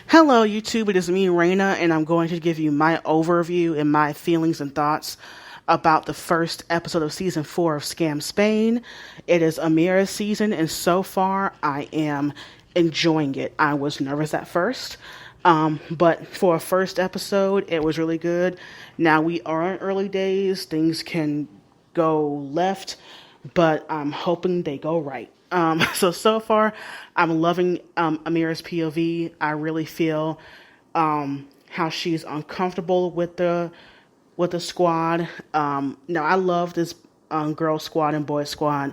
Hello, YouTube. It is me, Raina, and I'm going to give you my overview and my feelings and thoughts about the first episode of season 4 of Skam Spain. It is Amira's season, and so far I am enjoying it. I was nervous at first, but for a first episode, it was really good. Now we are in early days; things can go left, but I'm hoping they go right. So far, I'm loving Amira's POV. I really feel how she's uncomfortable with the squad. Now, I love this girl squad and boy squad.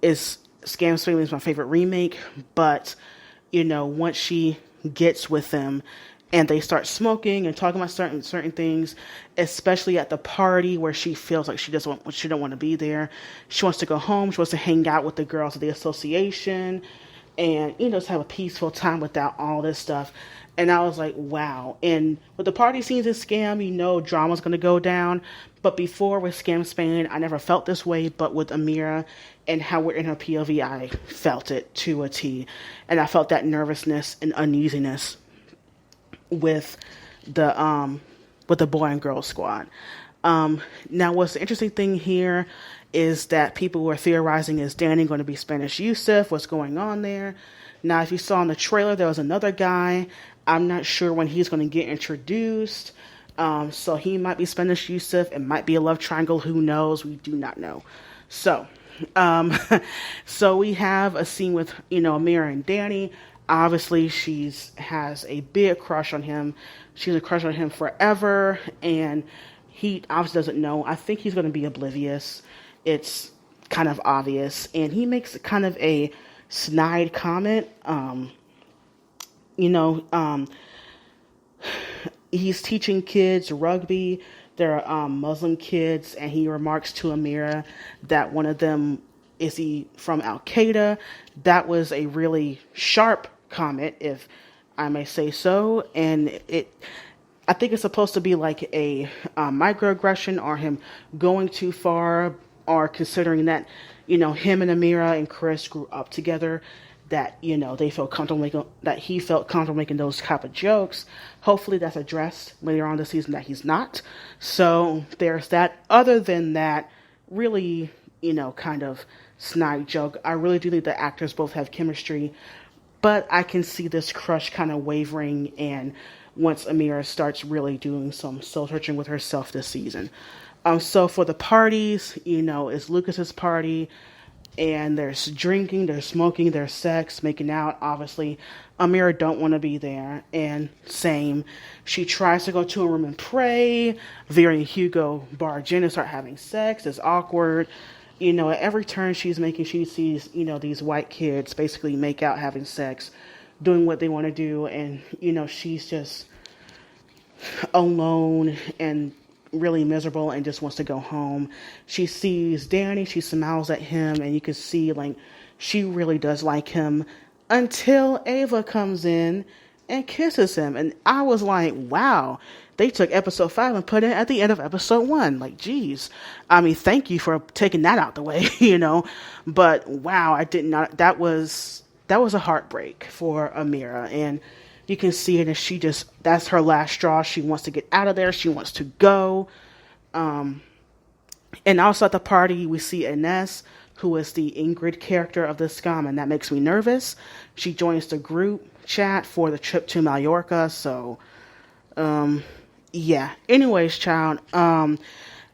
Scam Spain is my favorite remake, but once she gets with them and they start smoking and talking about certain things, especially at the party where she feels like she don't want to be there. She wants to go home. She wants to hang out with the girls of the association, and just have a peaceful time without all this stuff. And I was like, wow. And with the party scenes in Scam, drama's going to go down. But before with Skam Spain, I never felt this way. But with Amira and how we're in her POV, I felt it to a T. And I felt that nervousness and uneasiness with the boy and girl squad. Now, what's the interesting thing here is that people were theorizing, is Danny going to be Spanish Yusuf? What's going on there? Now, if you saw in the trailer, there was another guy. I'm not sure when he's going to get introduced. So he might be Spanish Yusuf. It might be a love triangle. Who knows? We do not know. So, so we have a scene with, Amira and Danny. Obviously, she has a big crush on him. She's a crush on him forever, and he obviously doesn't know. I think he's going to be oblivious. It's kind of obvious, and he makes kind of a snide comment. He's teaching kids rugby. They're Muslim kids, and he remarks to Amira that one of them is he from Al Qaeda. That was a really sharp comment, if I may say so, and I think it's supposed to be like a microaggression, or him going too far, or considering that him and Amira and Chris grew up together, that they felt comfortable that he felt comfortable making those type of jokes. Hopefully that's addressed later on the season that he's not. So there's that. Other than that, really kind of snide joke. I really do think the actors both have chemistry, but I can see this crush kind of wavering, and once Amira starts really doing some soul searching with herself this season. So for the parties, it's Lucas's party, and there's drinking, there's smoking, there's sex, making out. Obviously, Amira don't want to be there, and same. She tries to go to a room and pray. Vera and Hugo barge in and start having sex. It's awkward. At every turn she's making, she sees, these white kids basically make out having sex, doing what they want to do. And, she's just alone and really miserable and just wants to go home. She sees Danny, she smiles at him, and you can see, like, she really does like him until Ava comes in and kisses him. And I was like, wow. They took episode 5 and put it at the end of episode 1. Like, geez. I mean, thank you for taking that out the way, But wow, I did not. That was a heartbreak for Amira, and you can see it. And that's her last straw. She wants to get out of there. She wants to go. And also at the party, we see Ines, who is the Ingrid character of the Skam, and that makes me nervous. She joins the group chat for the trip to Mallorca. So, yeah. Anyways, child,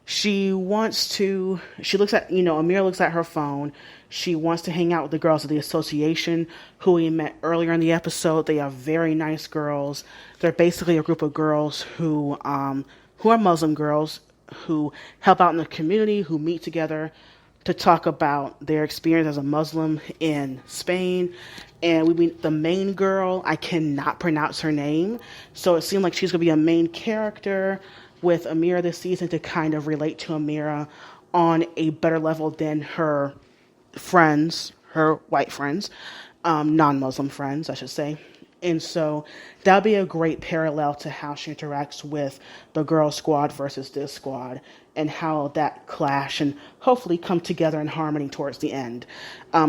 she looks at, Amira looks at her phone. She wants to hang out with the girls of the association who we met earlier in the episode. They are very nice girls. They're basically a group of girls who are Muslim girls who help out in the community, who meet together to talk about their experience as a Muslim in Spain. And we meet the main girl. I cannot pronounce her name. So it seemed like she's going to be a main character with Amira this season to kind of relate to Amira on a better level than her friends, her white friends, non-Muslim friends, I should say. And so that'll be a great parallel to how she interacts with the girl squad versus this squad, and how that clash and hopefully come together in harmony towards the end.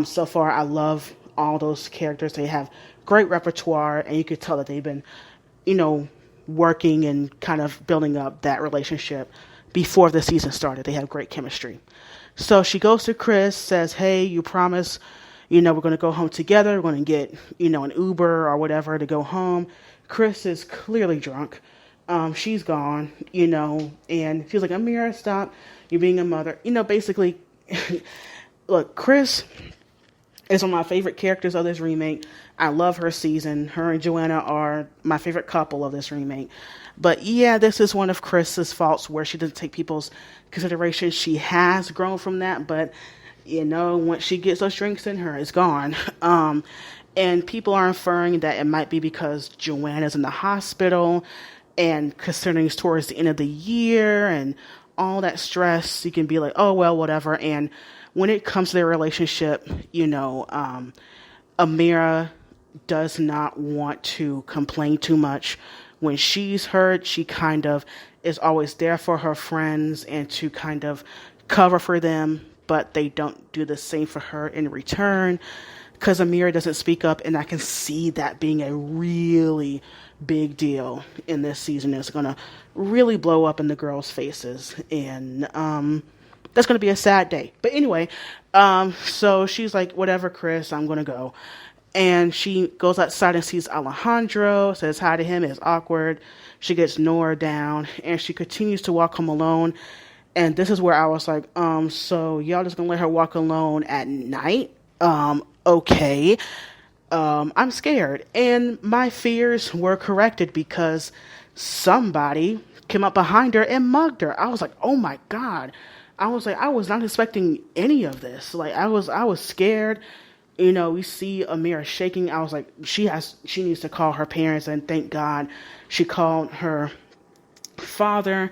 So far, I love all those characters. They have great repertoire, and you could tell that they've been, working and kind of building up that relationship before the season started. They have great chemistry. So she goes to Chris, says, hey, you promise, we're going to go home together. We're going to get, an Uber or whatever to go home. Chris is clearly drunk. She's gone, and she's like, Amira, stop. You're being a mother. Basically, look, Chris is one of my favorite characters of this remake. I love her season. Her and Joanna are my favorite couple of this remake. But yeah, this is one of Chris's faults where she doesn't take people's consideration. She has grown from that, but once she gets those drinks in her, it's gone. And people are inferring that it might be because Joanna's in the hospital, and considering it's towards the end of the year and all that stress, you can be like, oh, well, whatever. And when it comes to their relationship, Amira does not want to complain too much. When she's hurt, she kind of is always there for her friends and to kind of cover for them, but they don't do the same for her in return because Amira doesn't speak up, and I can see that being a really big deal in this season. It's going to really blow up in the girls' faces, and that's going to be a sad day. But anyway, so she's like, whatever, Chris, I'm going to go. And she goes outside and sees Alejandro, says hi to him. It's awkward. She gets Nora down, and she continues to walk home alone. And this is where I was like, so y'all just going to let her walk alone at night? Okay. I'm scared. And my fears were corrected because somebody came up behind her and mugged her. I was like, oh my God. I was like, I was not expecting any of this. Like, I was scared. We see Amira shaking. I was like, she needs to call her parents, and thank God she called her father.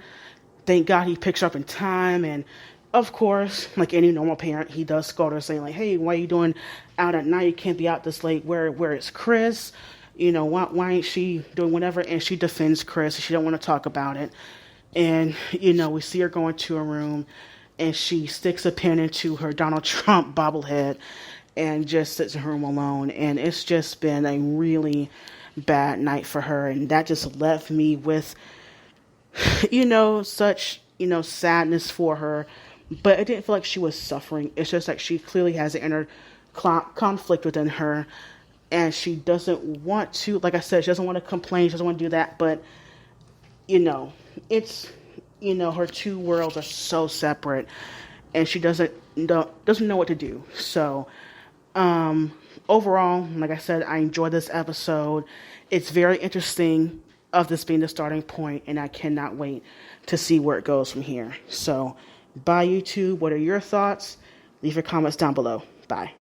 Thank God he picks her up in time. And of course, like any normal parent, he does scold her, saying like, hey, why are you doing out at night? You can't be out this late. Where is Chris? Why ain't she doing whatever? And she defends Chris. She don't want to talk about it. And, we see her going to a room, and she sticks a pin into her Donald Trump bobblehead and just sits in her room alone. And it's just been a really bad night for her. And that just left me with, such, sadness for her. But it didn't feel like she was suffering. It's just like she clearly has an inner conflict within her. And she doesn't want to, like I said, she doesn't want to complain. She doesn't want to do that. But, it's, her two worlds are so separate. And she doesn't know what to do. So, overall, like I said, I enjoyed this episode. It's very interesting of this being the starting point, and I cannot wait to see where it goes from here. So, bye YouTube. What are your thoughts? Leave your comments down below. Bye.